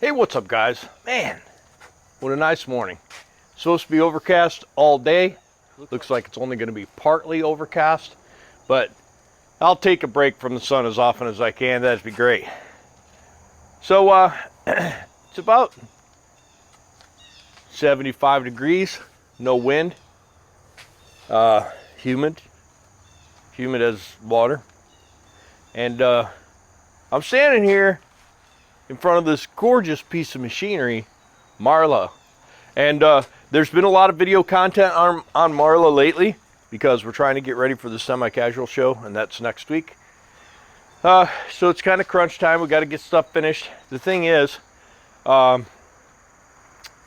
Hey, what's up, guys? Man, what a nice morning. Supposed to be overcast all day. Looks like it's only going to be partly overcast, but I'll take a break from the sun as often as I can. That'd be great. So, it's about 75 degrees, no wind, humid as water. And I'm standing here in front of this gorgeous piece of machinery, Marla. And there's been a lot of video content on Marla lately because we're trying to get ready for the semi-casual show, and that's next week. So it's kind of crunch time. We got to get stuff finished. The thing is, all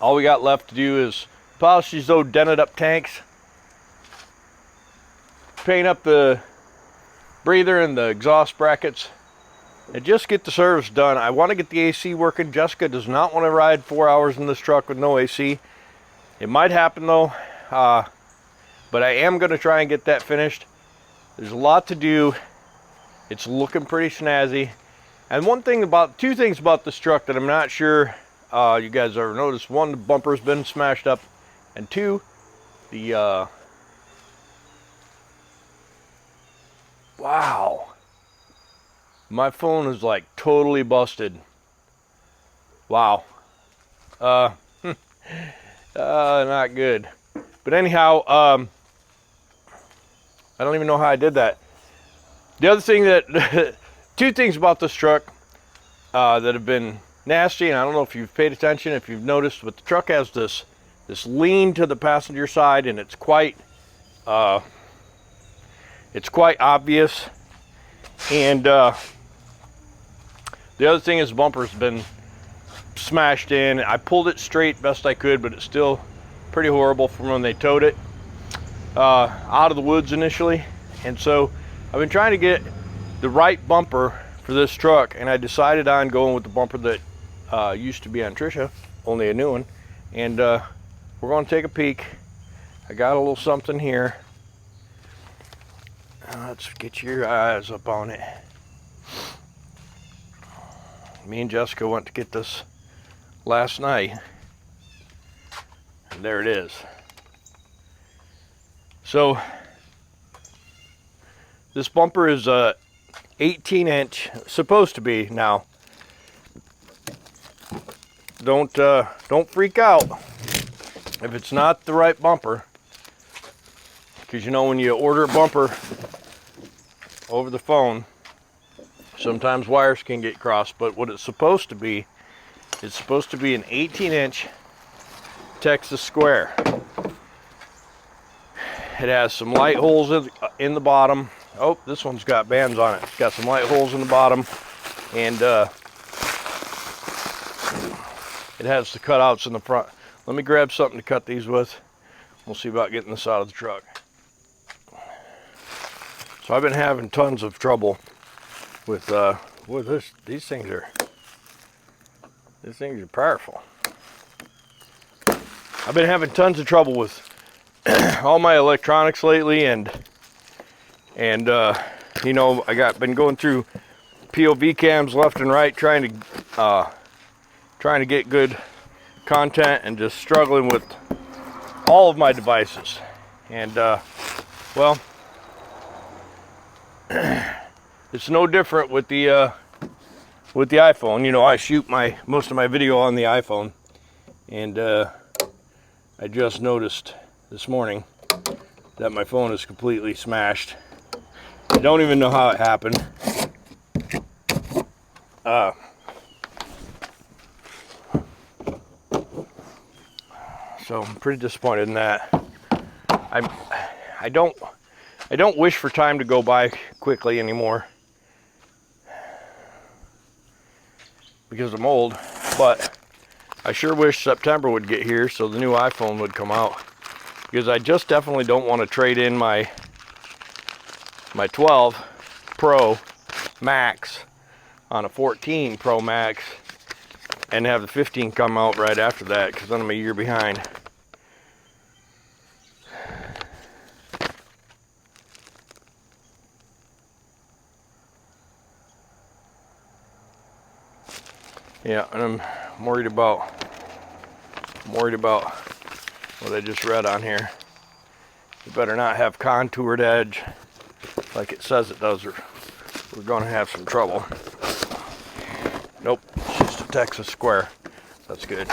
we got left to do is polish these old dented up tanks, paint up the breather and the exhaust brackets, and just get the service done. I want to get the AC working. Jessica does not want to ride 4 hours in this truck with no AC. It might happen though, but I am going to try and get that finished. There's a lot to do. It's looking pretty snazzy. And two things about this truck that I'm not sure you guys ever noticed. One, the bumper's been smashed up, and two, the wow, my phone is like totally busted. Wow. Not good. But anyhow, I don't even know how I did that. The other thing that, two things about this truck that have been nasty, and I don't know if you've paid attention, if you've noticed, but the truck has this lean to the passenger side, and it's quite obvious. And the other thing is the bumper's been smashed in. I pulled it straight best I could, but it's still pretty horrible from when they towed it out of the woods initially. And so I've been trying to get the right bumper for this truck, and I decided on going with the bumper that used to be on Trisha, only a new one. And we're going to take a peek. I got a little something here. Let's get your eyes up on it. Me and Jessica went to get this last night, and there it is. So this bumper is a 18-inch, supposed to be. Now, don't freak out if it's not the right bumper, because you know when you order a bumper over the phone, sometimes wires can get crossed. But what it's supposed to be, it's supposed to be an 18-inch Texas square. It has some light holes in the bottom. Oh, this one's got bands on it. It's got some light holes in the bottom, and it has the cutouts in the front. Let me grab something to cut these with. We'll see about getting this out of the truck. So I've been having tons of trouble with this. These things are powerful. I've been having tons of trouble with all my electronics lately, and you know, been going through POV cams left and right, trying to get good content, and just struggling with all of my devices. And well, it's no different with the iPhone. You know, I shoot most of my video on the iPhone, and I just noticed this morning that my phone is completely smashed. I don't even know how it happened. So I'm pretty disappointed in that. I don't wish for time to go by quickly anymore because I'm old, but I sure wish September would get here so the new iPhone would come out, because I just definitely don't want to trade in my 12 Pro Max on a 14 Pro Max and have the 15 come out right after that, because then I'm a year behind. Yeah, and I'm worried about what I just read on here. It better not have contoured edge like it says it does, or we're going to have some trouble. Nope, it's just a Texas square. That's good.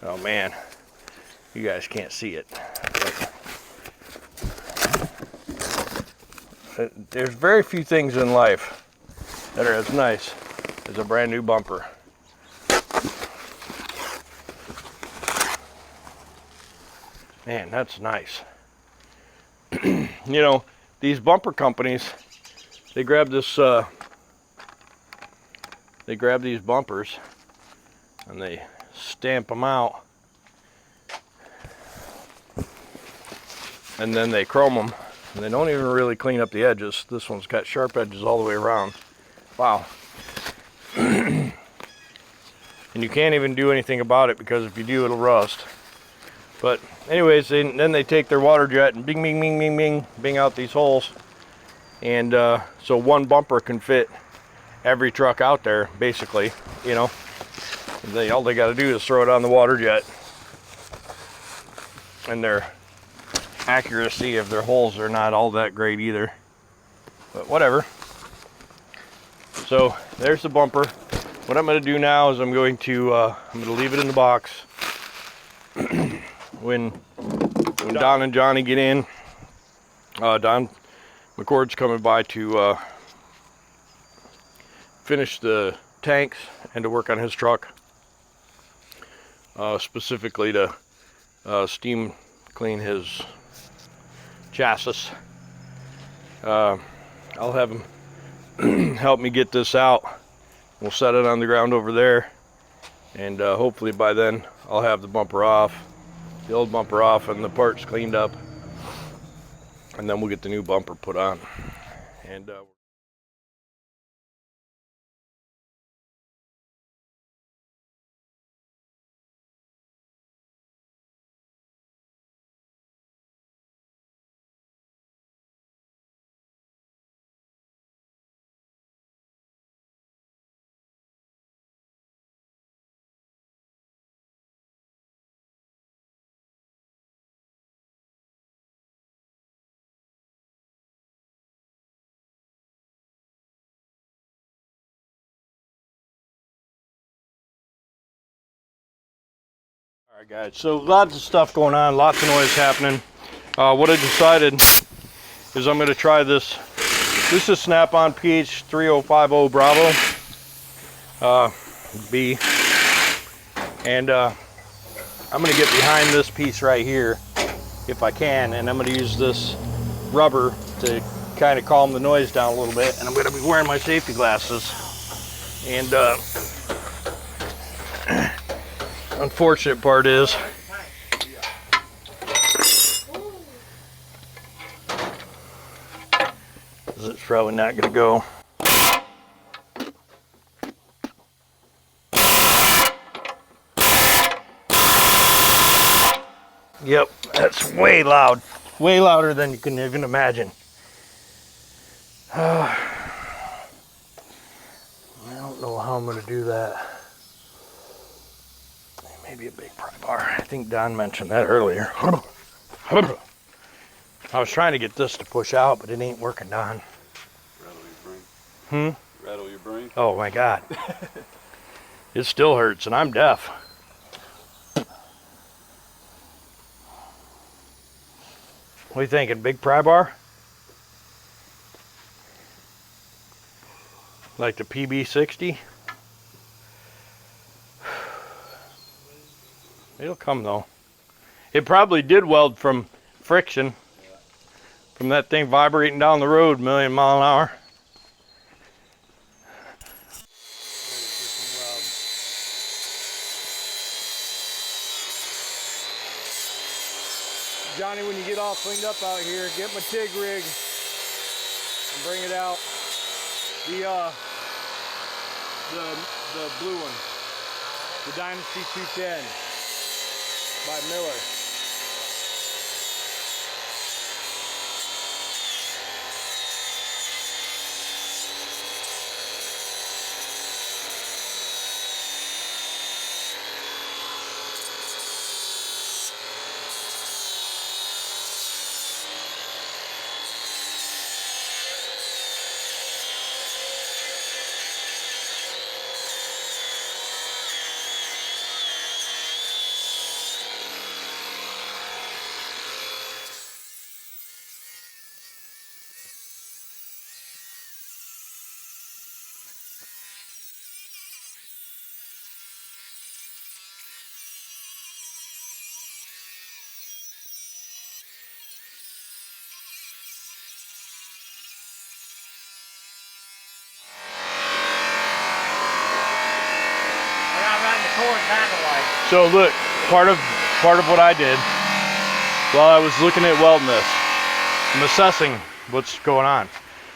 Oh man, you guys can't see it. But there's very few things in life that are as nice as a brand new bumper. Man, that's nice. You know, these bumper companies, they grab these bumpers and they stamp them out, and then they chrome them, and they don't even really clean up the edges. This one's got sharp edges all the way around. Wow. And you can't even do anything about it, because if you do, it'll rust. But anyways, then they take their water jet and bing, bing, bing, bing, bing, bing out these holes. And so one bumper can fit every truck out there, basically, you know. All they got to do is throw it on the water jet. And their accuracy of their holes are not all that great either. But whatever. So there's the bumper. What I'm going to do now is I'm going to leave it in the box. When Don and Johnny get in, Don McCord's coming by to finish the tanks and to work on his truck, specifically to steam clean his chassis. I'll have him help me get this out. We'll set it on the ground over there, and hopefully by then I'll have the bumper off, the old bumper off, and the parts cleaned up, and then we'll get the new bumper put on. And Alright guys, so lots of stuff going on, lots of noise happening. What I decided is I'm going to try this. This is Snap-on PH3050 Bravo B. And I'm going to get behind this piece right here if I can, and I'm going to use this rubber to kind of calm the noise down a little bit. And I'm going to be wearing my safety glasses. And unfortunate part is it's probably not going to go. Yep, that's way loud. Way louder than you can even imagine. I don't know how I'm going to do that. Maybe a big pry bar. I think Don mentioned that earlier. I was trying to get this to push out, but it ain't working, Don. Rattle your brain? Rattle your brain? Oh my God. It still hurts, and I'm deaf. What are you thinking, big pry bar? Like the PB60? It'll come though. It probably did weld from friction, from that thing vibrating down the road 1,000,000 miles an hour. Johnny, when you get all cleaned up out here, get my TIG rig and bring it out. The blue one, the Dynasty 210 by Miller. kind of like. So look, part of what I did while I was looking at welding this, I'm assessing what's going on.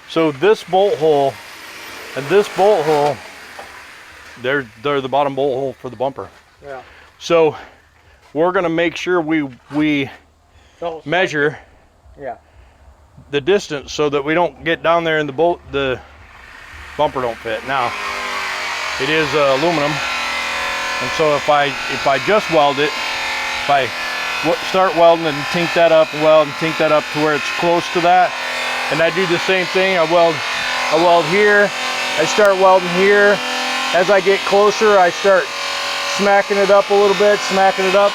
So this bolt hole and this bolt hole, they're the bottom bolt hole for the bumper. Yeah. So we're gonna make sure we So, measure yeah. the distance so that we don't get down there and the bumper don't fit. Now it is aluminum, and so if I just weld it, if I start welding and tink that up and weld and tink that up to where it's close to that, and I do the same thing, I weld here, I start welding here. As I get closer, I start smacking it up a little bit, smacking it up,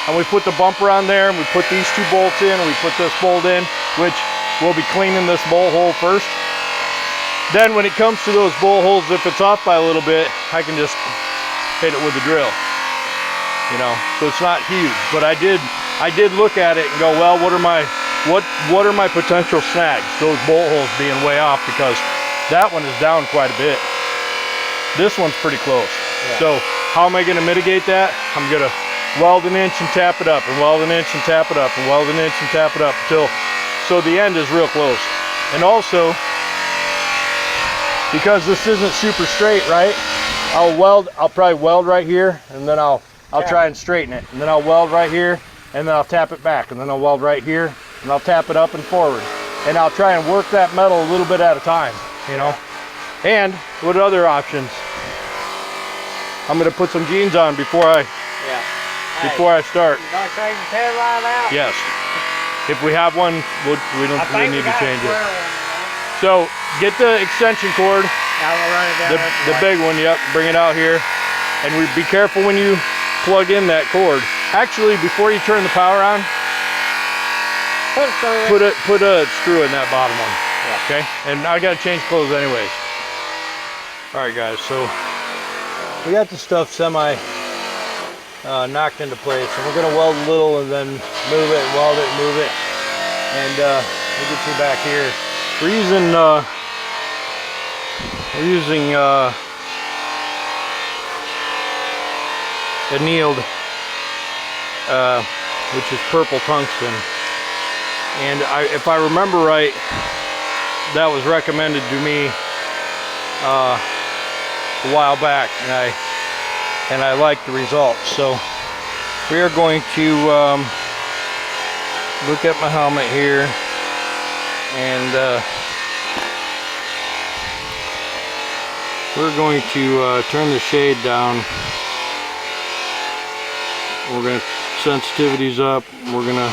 and we put the bumper on there, and we put these two bolts in, and we put this bolt in, which we'll be cleaning this bolt hole first. Then when it comes to those bolt holes, if it's off by a little bit, I can just hit it with the drill. You know, so it's not huge, but I did look at it and go, well, what are my potential snags? Those bolt holes being way off, because that one is down quite a bit. This one's pretty close. Yeah. So how am I going to mitigate that? I'm going to weld an inch and tap it up, and weld an inch and tap it up, and weld an inch and tap it up until, so the end is real close. And also, because this isn't super straight, right? I'll probably weld right here, and then I'll try and straighten it, and then I'll weld right here, and then I'll tap it back, and then I'll weld right here, and I'll tap it up and forward, and I'll try and work that metal a little bit at a time, you know. And what other options? I'm gonna put some jeans on before I start. You gonna change the tail light out? Yes. If we have one, we need to change it. So get the extension cord, I will run it down the big one, yep, bring it out here, and be careful when you plug in that cord. Actually, before you turn the power on, put a screw in that bottom one. Yeah. Okay, and I gotta change clothes anyways. All right, guys, so we got the stuff semi knocked into place, and we're gonna weld a little and then move it, weld it, move it, and we'll get you back here. We're using annealed, which is purple tungsten, and if I remember right, that was recommended to me a while back, and I like the results. So we are going to look at my helmet here, and we're going to turn the shade down. We're going to sensitivities up. We're gonna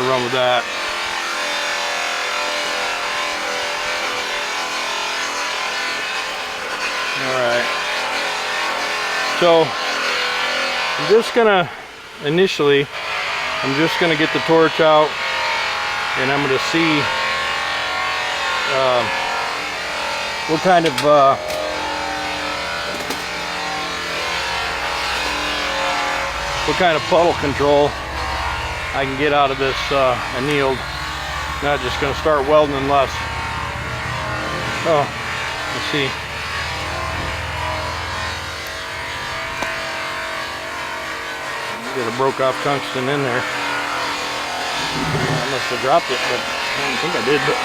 run with that. Alright, so I'm just gonna initially, I'm just gonna get the torch out, and I'm gonna see what kind of puddle control I can get out of this annealed. Not just gonna start welding unless, oh, let's see. Get a broke off tungsten in there. I must have dropped it, but I don't think I did. But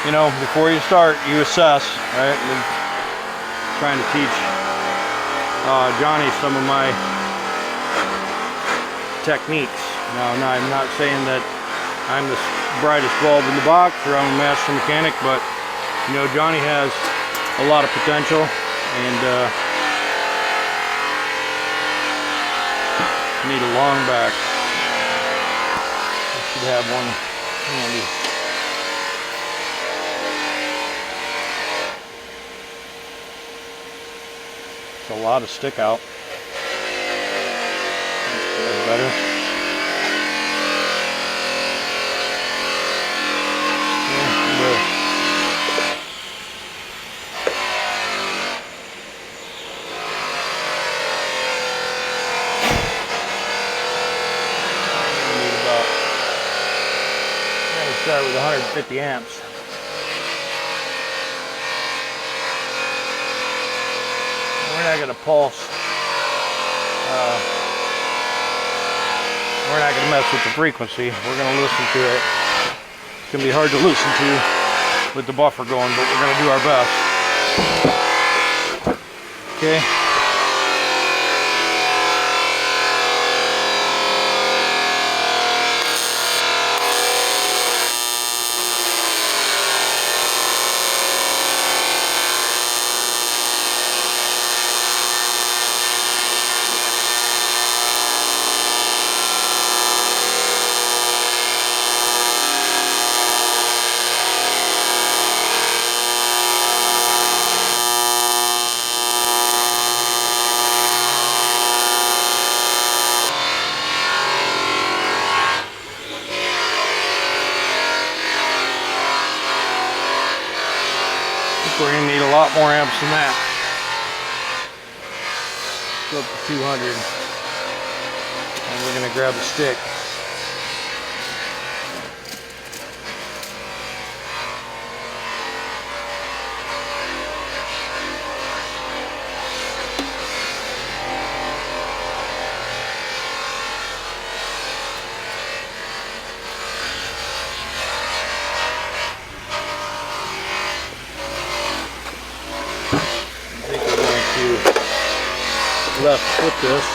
you know, before you start, you assess, right? I'm trying to teach Johnny some of my techniques. Now, I'm not saying that I'm the brightest bulb in the box or I'm a master mechanic, but you know, Johnny has a lot of potential, and need a long back. I should have one handy. It's a lot of stick out. That's better. Yeah, good. Start with 150 amps. get a pulse. We're not going to mess with the frequency. We're going to listen to it. It's going to be hard to listen to with the buffer going, but we're going to do our best. Okay. We're going to need a lot more amps than that. Go up to 200. And we're going to grab a stick. Left foot this.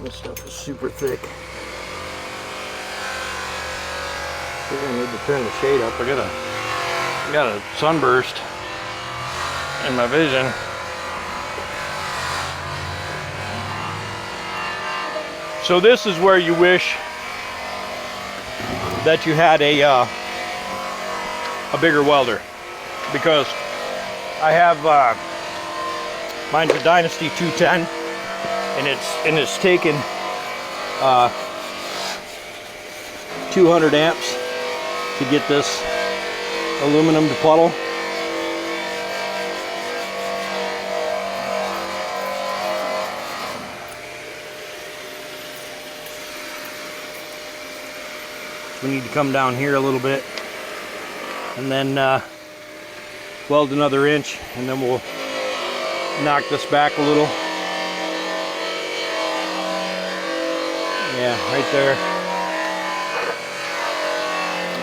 This stuff is super thick. We're gonna need to turn the shade up. I got a sunburst in my vision. So this is where you wish that you had a bigger welder, because I have mine's a Dynasty 210, and it's taken 200 amps to get this aluminum to puddle. We need to come down here a little bit and then weld another inch, and then we'll knock this back a little. Yeah, right there.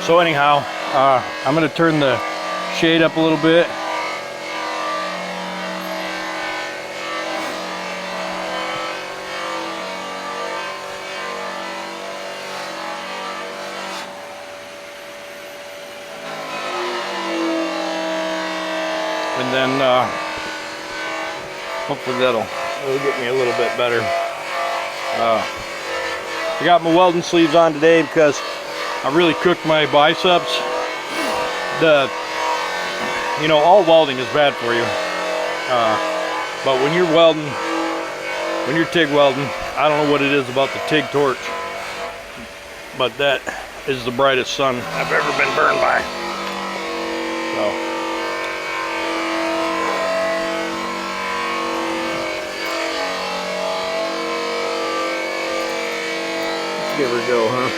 So anyhow, I'm gonna turn the shade up a little bit. And then hopefully that'll get me a little bit better. I got my welding sleeves on today because I really cooked my biceps. You know, all welding is bad for you. But when you're welding, when you're TIG welding, I don't know what it is about the TIG torch, but that is the brightest sun I've ever been burned by. So. Give her a go, huh?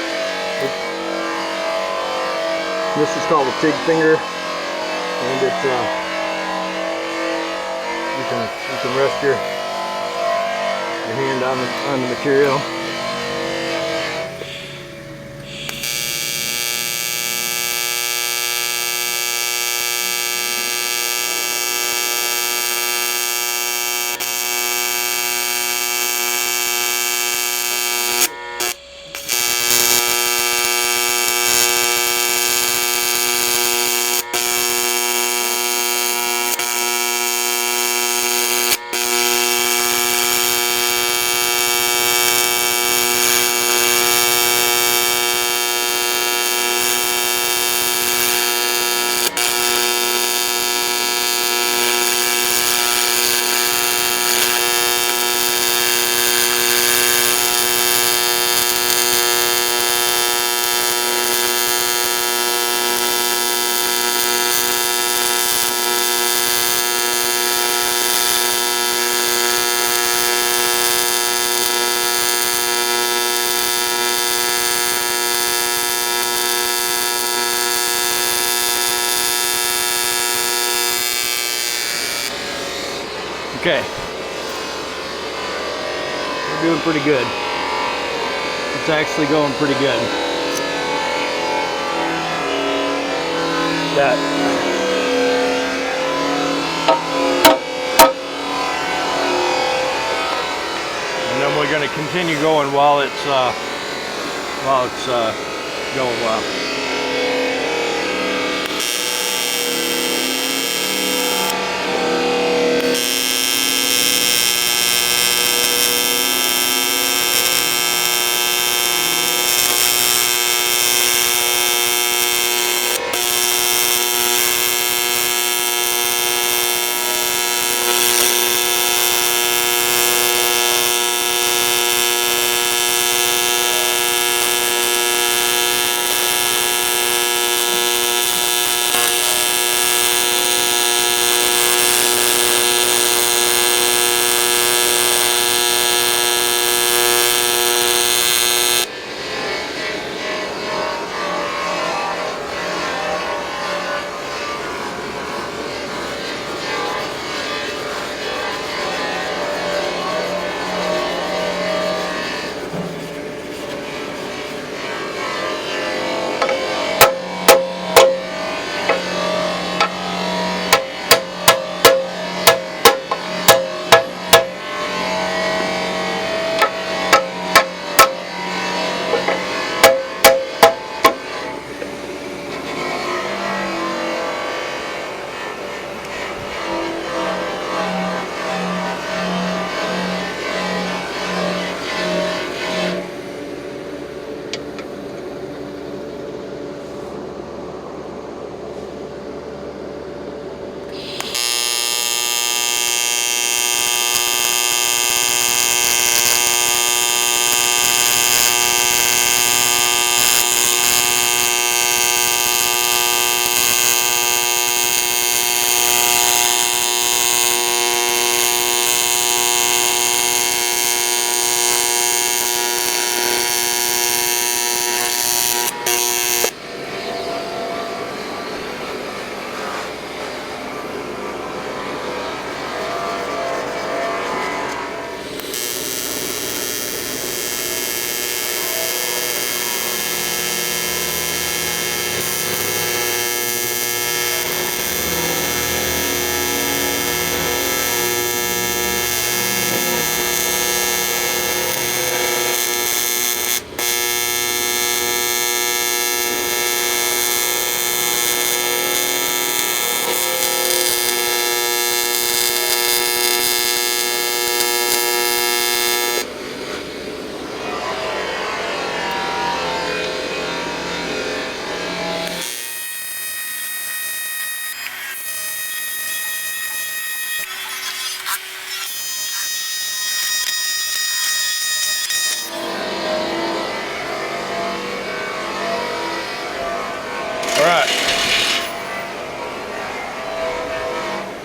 This is called a TIG finger, and it's you can rest your hand on the material. Okay, we're doing pretty good. It's actually going pretty good. That. And then we're going to continue going while it's going well.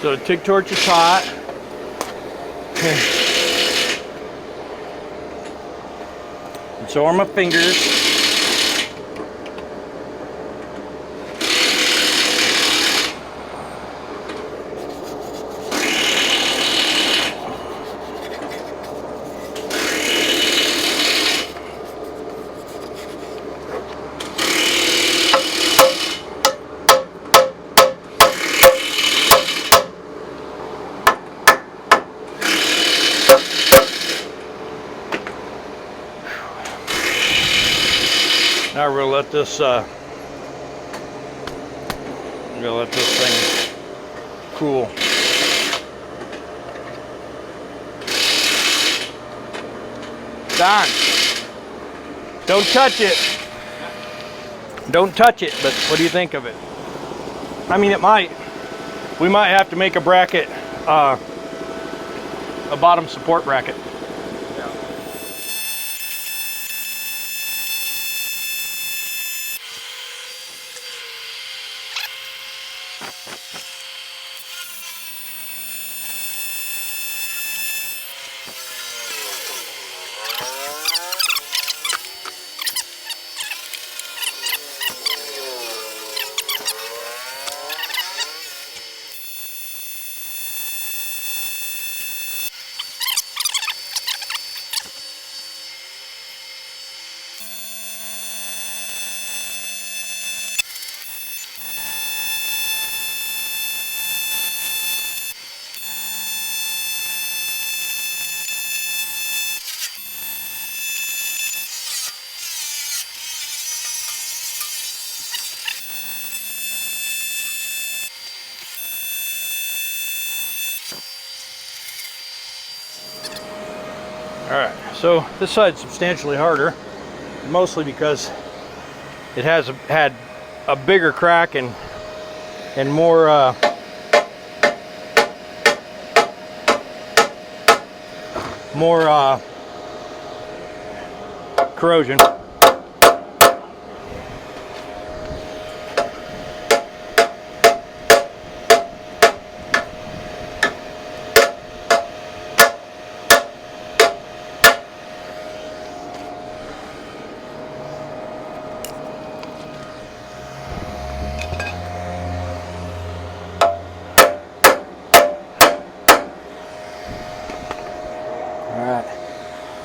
So the TIG torch is hot. And so are my fingers. Now we're gonna let this thing cool. Don, don't touch it. Don't touch it, but what do you think of it? I mean, we might have to make a bracket, a bottom support bracket. Alright, so this side's substantially harder, mostly because it has had a bigger crack and more corrosion.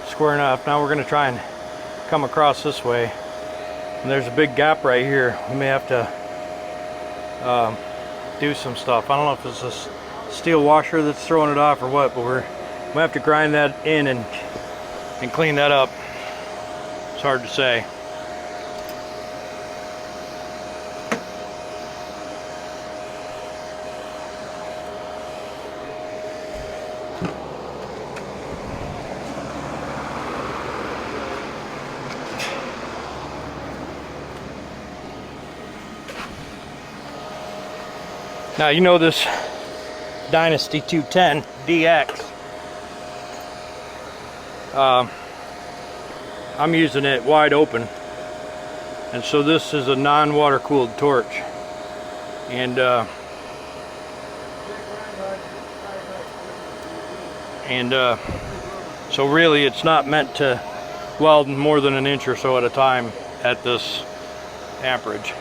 Square enough. Now we're going to try and come across this way, and there's a big gap right here. We may have to do some stuff. I don't know if it's this steel washer that's throwing it off or what, but we have to grind that in and clean that up. It's hard to say. Now, you know this Dynasty 210 DX. I'm using it wide open, and so this is a non-water cooled torch, and so really it's not meant to weld more than an inch or so at a time at this amperage,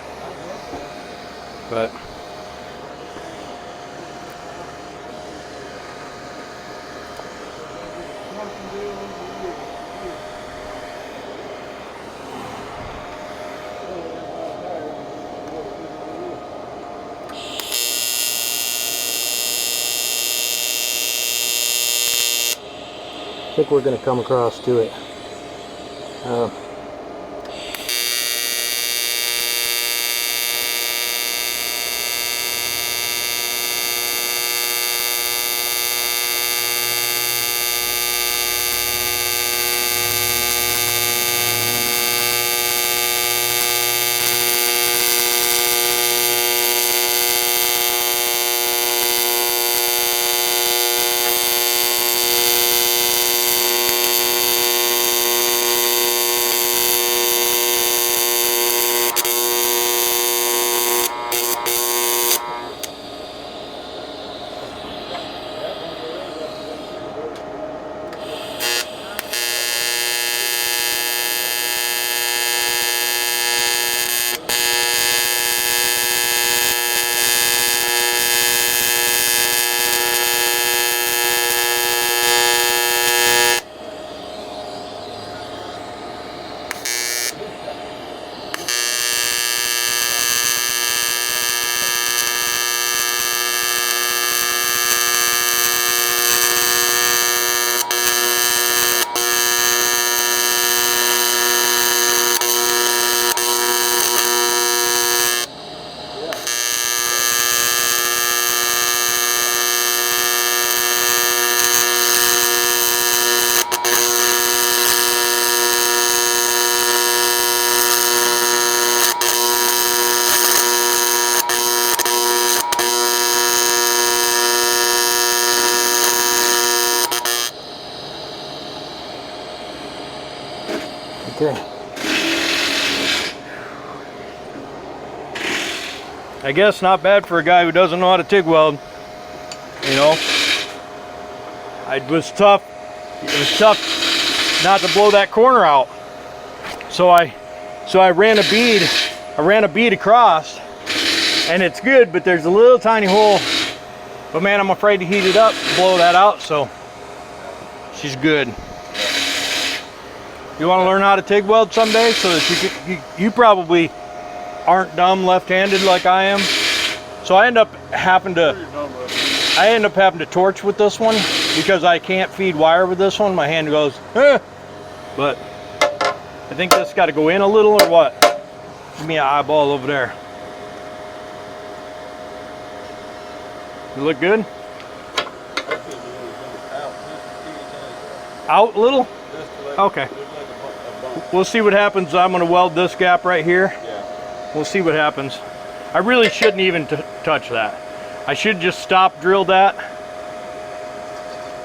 but I think we're going to come across to it. Okay. I guess not bad for a guy who doesn't know how to TIG weld. You know, it was tough. It was tough not to blow that corner out. So I ran a bead. I ran a bead across, and it's good, but there's a little tiny hole. But man, I'm afraid to heat it up, blow that out. So she's good. You want to learn how to TIG weld someday, so that you probably aren't dumb left-handed like I am. So I end up having to torch with this one because I can't feed wire with this one. My hand goes, eh. But I think this got to go in a little or what? Give me an eyeball over there. You look good? Out a little? Okay. We'll see what happens. I'm going to weld this gap right here. We'll see what happens. I really shouldn't even touch that. I should just stop drill that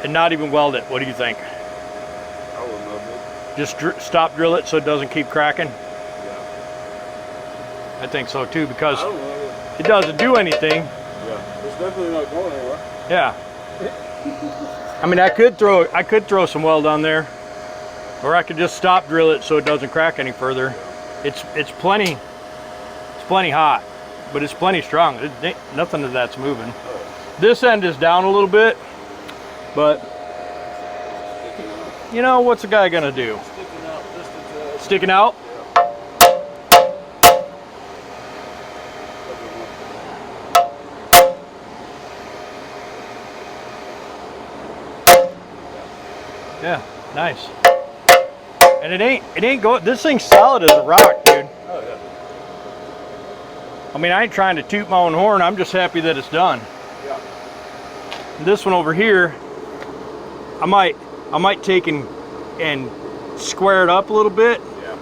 and not even weld it. What do you think? I wouldn't know. Just stop drill it so it doesn't keep cracking? Yeah. I think so too, because I don't know. it doesn't do anything. Yeah. It's definitely not going anywhere. Yeah. I mean, I could throw some weld on there, or I could just stop drill it so it doesn't crack any further. It's plenty hot, but it's plenty strong. Nothing of that's moving. This end is down a little bit, but you know, what's a guy gonna do? Sticking out just a tad. Sticking out? Yeah, nice. And it ain't going. This thing's solid as a rock, dude. Oh yeah. I mean, I ain't trying to toot my own horn. I'm just happy that it's done. Yeah. This one over here, I might take and square it up a little bit. Yeah.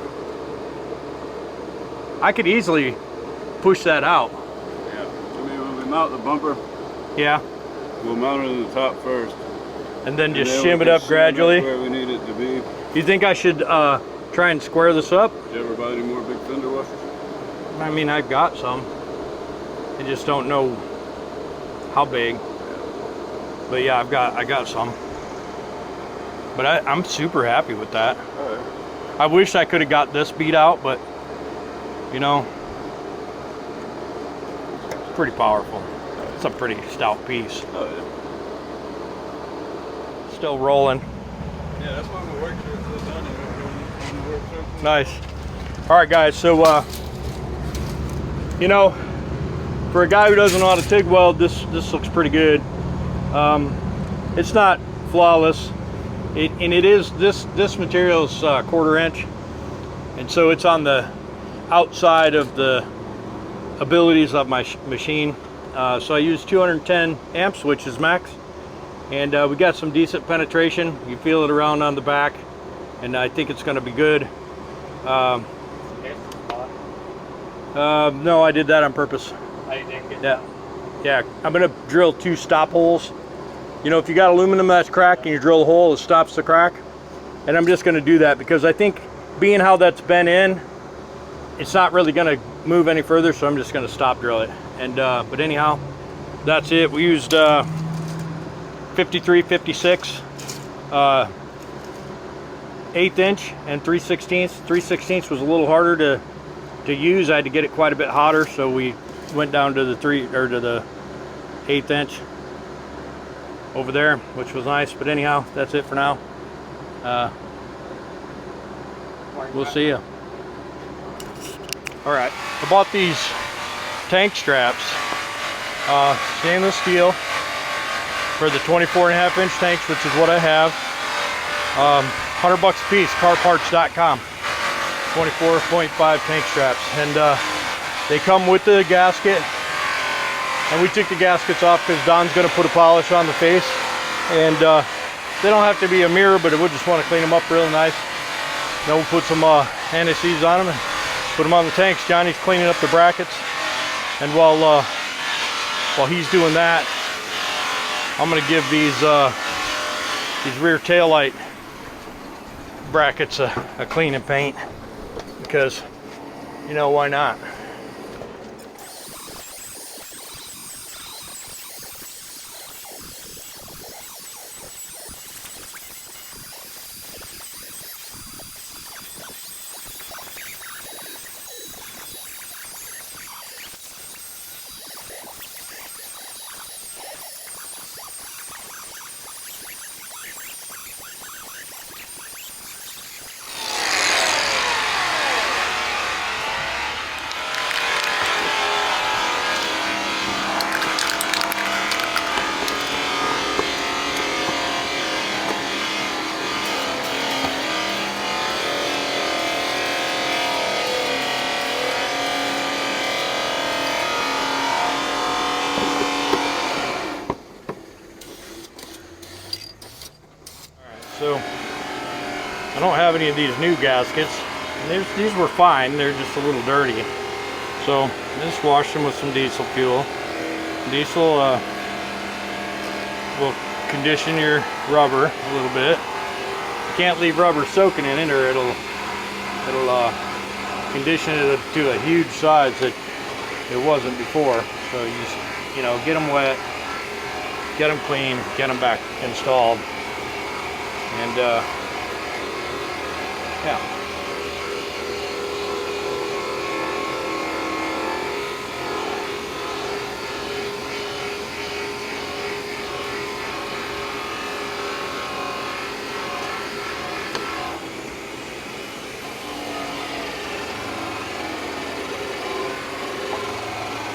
I could easily push that out. Yeah. I mean, when we mount the bumper, Yeah. we'll mount it in the top first. And then just then shim we it can up shim gradually. Where we need it to be. You think I should try and square this up? Do you ever buy any more big fender washers? I mean, I've got some. I just don't know how big. But yeah, I got some. But I'm super happy with that. Oh yeah. I wish I could have got this beat out, but you know, it's pretty powerful. It's a pretty stout piece. Oh yeah. Still rolling. Yeah, that's why my work shirt's so done. You know, work shirt. Nice. All right, guys. So, you know, for a guy who doesn't know how to TIG weld, this looks pretty good. It's not flawless. This material is 1/4 inch, and so it's on the outside of the abilities of my machine. So I use 210 amps, which is max. And we got some decent penetration. You feel it around on the back, and I think it's going to be good. No, I did that on purpose. Yeah. I'm going to drill 2 stop holes. You know, if you got aluminum that's cracked and you drill a hole, it stops the crack. And I'm just going to do that because I think, being how that's been in, it's not really going to move any further. So I'm just going to stop drill it. And but anyhow, that's it. We used 53, 56, 1/8 inch and 3/16. 3/16 was a little harder to use. I had to get it quite a bit hotter, so we went down to the 1/8 inch over there, which was nice. But anyhow, that's it for now. We'll see you. All right, I bought these tank straps, stainless steel, for the 24.5 inch tanks, which is what I have. $100 a piece, carparts.com. 24.5 tank straps, and they come with the gasket. And we took the gaskets off because Don's going to put a polish on the face, and they don't have to be a mirror, but we just want to clean them up real nice. Then we'll put some anti-seize on them and put them on the tanks. Johnny's cleaning up the brackets, and while he's doing that, I'm going to give these rear tail light brackets a clean and paint, because, you know, why not? So I don't have any of these new gaskets. These were fine, they're just a little dirty. So I just washed them with some diesel fuel. Diesel will condition your rubber a little bit. You can't leave rubber soaking in it, or it'll condition it to a huge size that it wasn't before. So you just, you know, get them wet, get them clean, get them back installed. And yeah.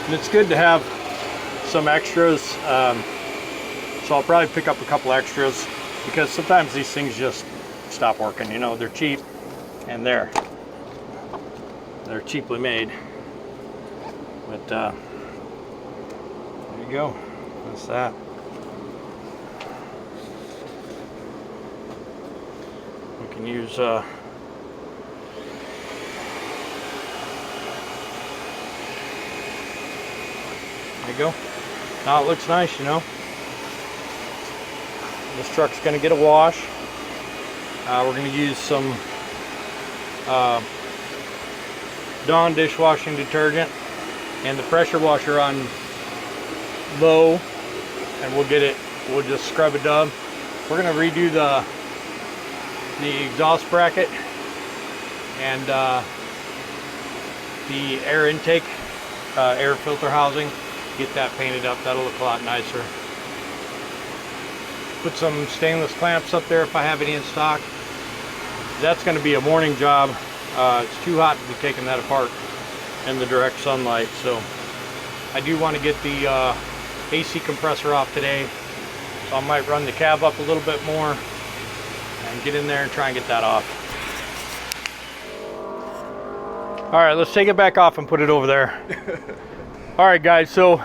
And it's good to have some extras, so I'll probably pick up a couple extras, because sometimes these things just stop working. You know, they're cheap, and they're cheaply made. But there you go. That's that. We can use there you go. Now it looks nice, you know. This truck's going to get a wash. We're going to use some Dawn dishwashing detergent and the pressure washer on low, and we'll just scrub a dub. We're going to redo the exhaust bracket and the air intake, air filter housing. Get that painted up. That'll look a lot nicer. Put some stainless clamps up there if I have any in stock. That's going to be a morning job. It's too hot to be taking that apart in the direct sunlight, so I do want to get the AC compressor off today, so I might run the cab up a little bit more and get in there and try and get that off. All right, let's take it back off and put it over there. All right, guys, so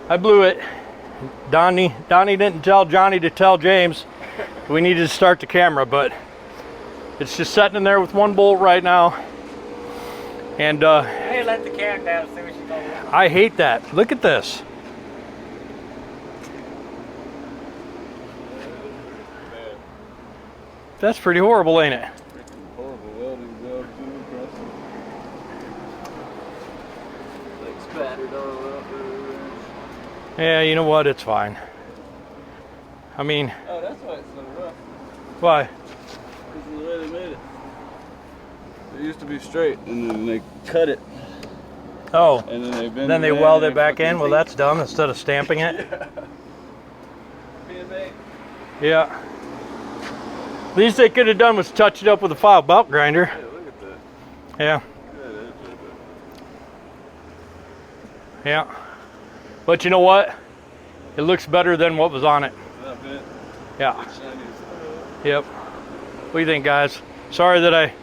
I blew it. Donnie didn't tell Johnny to tell James we needed to start the camera, but it's just sitting in there with one bolt right now. And Hey, let the cat down and see what she's talking about. I hate that. Look at this. That's pretty horrible, ain't it? Horrible welding job too, impressive. Like spattered all up everywhere. Yeah, you know what? It's fine. I mean, Oh, that's why it's so rough. why? Because of the way they made it. It used to be straight, and then they cut it, Oh, and then they bend then they it in, weld and it back fucking in? Well, that's dumb, instead of stamping it. PMA. Yeah. Least they could have done was touch it up with a file belt grinder. Hey, look at that. Yeah. Good, Yeah. But you know what? It looks better than what was on it. Not bad. Yeah. Shiny as hell. Yep. What do you think, guys? Sorry that I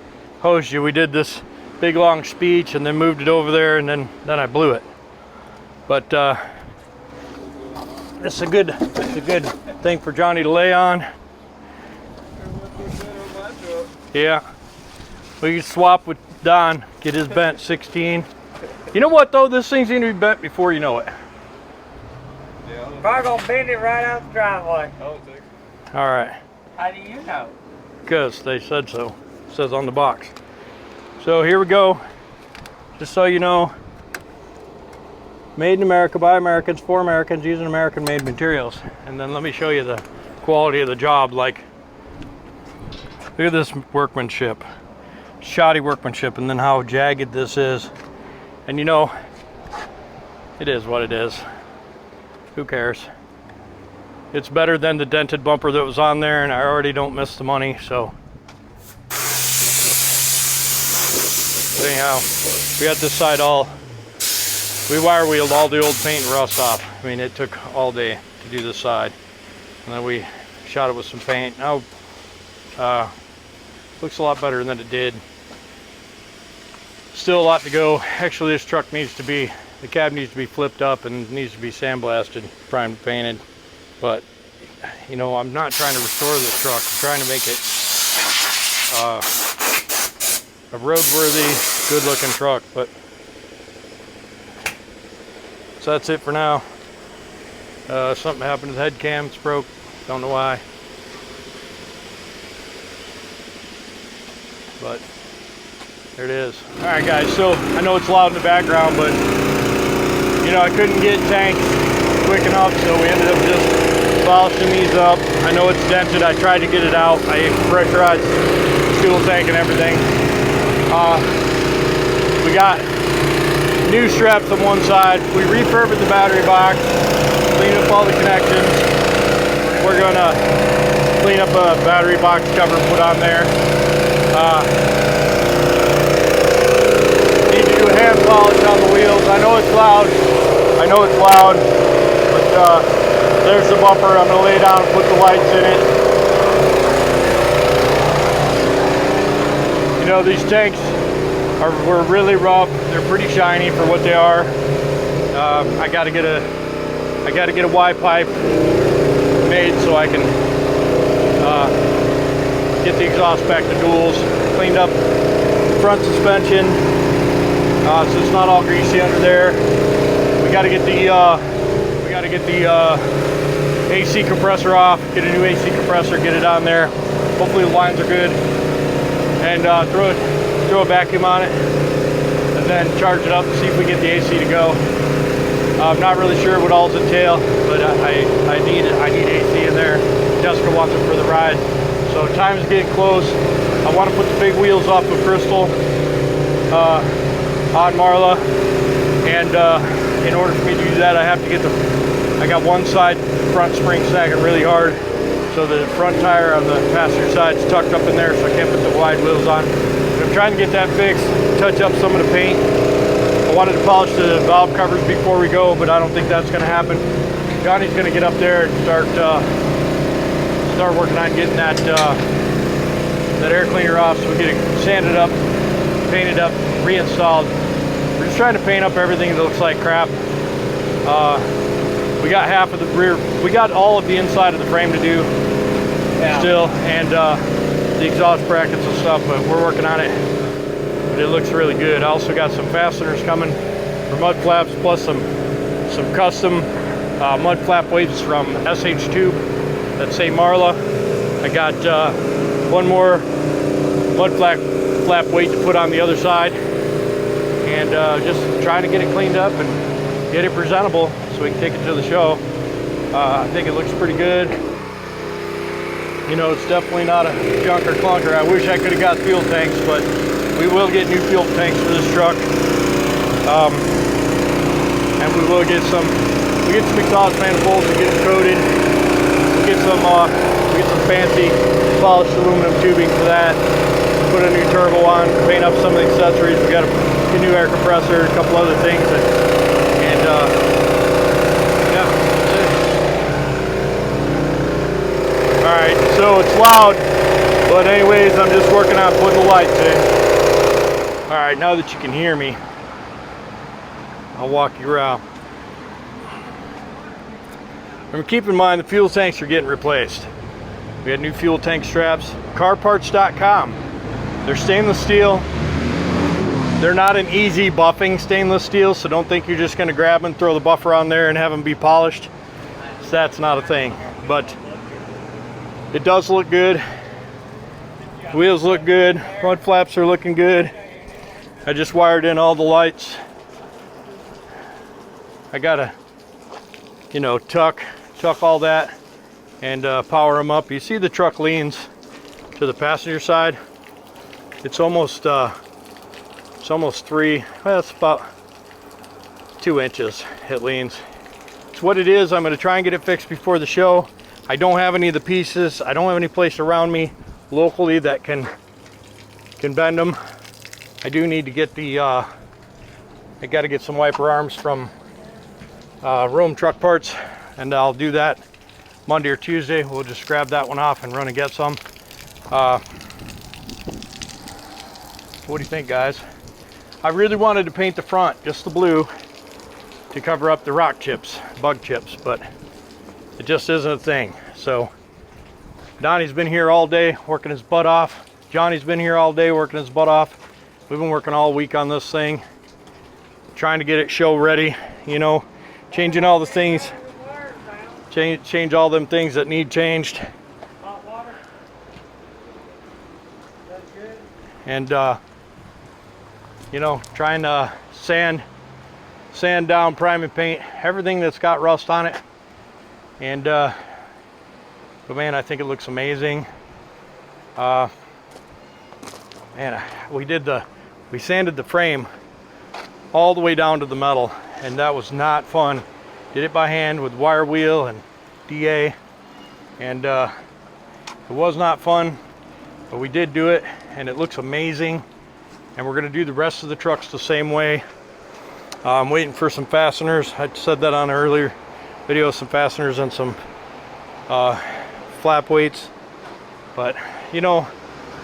hosed you. We did this big long speech and then moved it over there, and then I blew it. But it's a good thing for Johnny to lay on. Yeah. We can swap with Don, get his bent 16. You know what though? This thing's gonna be bent before you know it. Yeah, Probably gonna bend it right out the driveway. I'll take it. All right. How do you know? because they said so. It says on the box. So here we go. Just so you know, made in America by Americans for Americans using American made materials. And then let me show you the quality of the job. Like, look at this workmanship, shoddy workmanship, and then how jagged this is. And you know, it is what it is. Who cares? It's better than the dented bumper that was on there, and I already don't miss the money, so. But anyhow, we got this side all, we wire wheeled all the old paint and rust off. I mean, it took all day to do this side. And then we shot it with some paint. Now, looks a lot better than it did. Still a lot to go. Actually, this truck needs to be, the cab needs to be flipped up and needs to be sandblasted, primed, painted. But, you know, I'm not trying to restore this truck. I'm trying to make it a roadworthy, good-looking truck. But so that's it for now. Something happened to the head cam. It's broke. Don't know why. But there it is. All right, guys. So I know it's loud in the background, but you know, I couldn't get tanks quick enough, so we ended up just polishing these up. I know it's dented. I tried to get it out. I pressurized the fuel tank and everything. We got new straps on one side. We refurbed the battery box, cleaned up all the connections. We're gonna clean up a battery box cover and put on there. Need to do a hand polish on the wheels. I know it's loud. But there's the bumper. I'm gonna lay down and put the lights in it. You know, these tanks were really rough. They're pretty shiny for what they are. I gotta get a Y pipe made so I can get the exhaust back to duals. Cleaned up the front suspension, so it's not all greasy under there. We gotta get the AC compressor off. Get a new AC compressor. Get it on there. Hopefully the lines are good. And throw a vacuum on it, and then charge it up and see if we get the AC to go. I'm not really sure what all's entail, but I need AC in there. Jessica wants it for the ride, so time's getting close. I want to put the big wheels off of Crystal on Marla, and in order for me to do that, I have to get I got one side front spring sagging really hard, so the front tire on the passenger side is tucked up in there, so I can't put the wide wheels on. But I'm trying to get that fixed, touch up some of the paint. I wanted to polish the valve covers before we go, but I don't think that's going to happen. Johnny's going to get up there and start working on getting that air cleaner off, so we get it sanded up, painted up, reinstalled. We're just trying to paint up everything that looks like crap. We got half of the rear, we got all of the inside of the frame to do still, and the exhaust brackets and stuff, but we're working on it. But it looks really good. I also got some fasteners coming for mud flaps, plus some custom mud flap weights from SH Tube that say Marla. I got one more mud flap weight to put on the other side, and just trying to get it cleaned up and get it presentable so we can take it to the show. I think it looks pretty good. You know, it's definitely not a junker clunker. I wish I could have got fuel tanks, but we will get new fuel tanks for this truck. And we will get some exhaust manifolds and get them coated. We'll get some fancy polished aluminum tubing for that. Put a new turbo on, paint up some of the accessories. We got a new air compressor, a couple other things, and yeah, that's it. All right, so it's loud, but anyways, I'm just working on putting the lights in. All right, now that you can hear me, I'll walk you around. Remember, keep in mind the fuel tanks are getting replaced. We had new fuel tank straps. Carparts.com. They're stainless steel. They're not an easy buffing stainless steel, so don't think you're just going to grab them, throw the buffer on there, and have them be polished. So that's not a thing. But it does look good. Wheels look good. Front flaps are looking good. I just wired in all the lights. I gotta, you know, tuck all that and power them up. You see the truck leans to the passenger side. It's almost 3. Well, it's about 2 inches. It leans. It's what it is. I'm going to try and get it fixed before the show. I don't have any of the pieces. I don't have any place around me locally that can bend them. I do need to get the I got to get some wiper arms from Rome Truck Parts, and I'll do that Monday or Tuesday. We'll just grab that one off and run and get some. What do you think, guys? I really wanted to paint the front just the blue to cover up the rock chips, bug chips, but it just isn't a thing. So Donnie's been here all day working his butt off. Johnny's been here all day working his butt off. We've been working all week on this thing, trying to get it show ready, you know, changing all the things, change all them things that need changed. And you know, trying to sand down, prime and paint everything that's got rust on it. And but man, I think it looks amazing. Man, we sanded the frame all the way down to the metal, and that was not fun. Did it by hand with wire wheel and DA, and it was not fun, but we did do it, and it looks amazing. And we're going to do the rest of the trucks the same way. I'm waiting for some fasteners. I said that on an earlier video, some fasteners and some flap weights. But you know,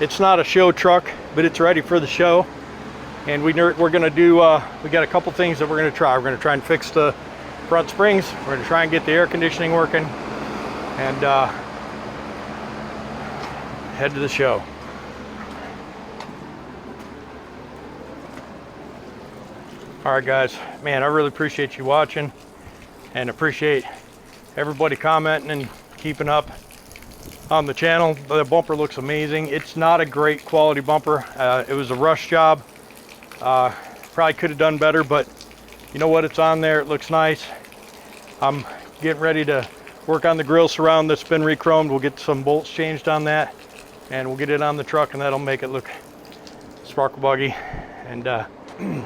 it's not a show truck, but it's ready for the show. And we're going to do, we got a couple things that we're going to try. We're going to try and fix the front springs. We're going to try and get the air conditioning working, and head to the show. All right, guys, man, I really appreciate you watching, and appreciate everybody commenting and keeping up on the channel. The bumper looks amazing. It's not a great quality bumper. It was a rush job. Probably could have done better, but you know what? It's on there. It looks nice. I'm getting ready to work on the grill surround that's been re-chromed. We'll get some bolts changed on that, and we'll get it on the truck, and that'll make it look sparkle buggy. And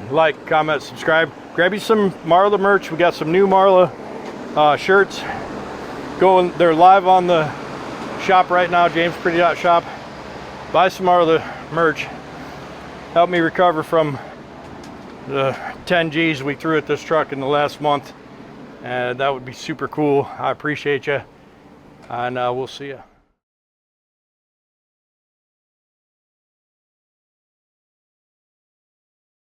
like, comment, subscribe. Grab you some Marla merch. We got some new Marla shirts going. They're live on the shop right now, jamespretty.shop. Buy some Marla merch. Help me recover from the 10 G's we threw at this truck in the last month. That would be super cool. I appreciate you, and we'll see you.